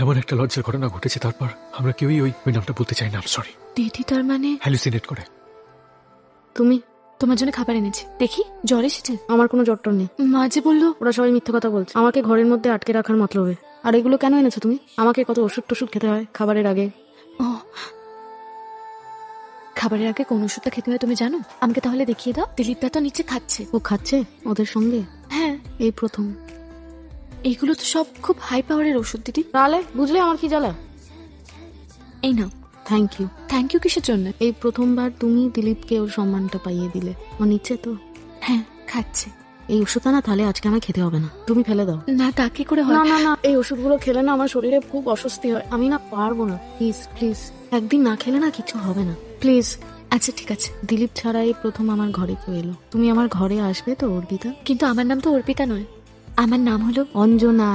এমন একটা লজ্জার ঘটনা ঘটেছে, তারপর আমরা কেউই ওই নামটা বলতে চাই না। সরি। দিদি তার মানে হ্যালুসিনেট করে। তুমি? তোমার জন্য খাবার এনেছি, দেখি জ্বর এসেছে? আমার কোনো জ্বর টর নেই। মা যে বললো ওরা সবাই মিথ্যে কথা বলছে, আমাকে ঘরের মধ্যে আটকে রাখার মতলবে। আর এগুলো কেন এনেছো তুমি? আমাকে কত ওষুধ টষুধ খেতে হয় খাবারের আগে। ও, খাবারের আগে কোন ওষুধটা খেতে হয় তুমি জানো? আমাকে তাহলে দেখিয়ে দাও। দিলীপদা তো নিচে খাচ্ছে। ও খাচ্ছে ওদের সঙ্গে? হ্যাঁ। এই প্রথম। এইগুলো তো সব খুব হাই পাওয়ারের ওষুধ দিদি। তাহলে বুঝলে আমার কি জ্বালা। এই নাও। Thank you. থ্যাংক ইউ কিসের জন্য? এই প্রথমবার তুমি দিলীপকে ওর সম্মানটা পাইয়ে দিলে। ও নিচ্ছে তো? হ্যাঁ, খাচ্ছে। এই ওষুধটা না তাহলে আজকে আমায় খেতে হবে না, তুমি ফেলে দাও। না, তা কি করে হয়? না না না, এই ওষুধগুলো খেলে না আমার শরীরে খুব অস্বস্তি হয়, আমি না পারবো না। প্লিজ প্লিজ, একদিন না খেলে না কিছু হবে না, প্লিজ। আচ্ছা ঠিক আছে। দিলীপ ছাড়া এই প্রথম আমার ঘরে কেউ এলো। তুমি আমার ঘরে আসবে তো অর্পিতা? কিন্তু আমার নাম তো অর্পিতা নয়, আমার নাম হলো অঞ্জনা।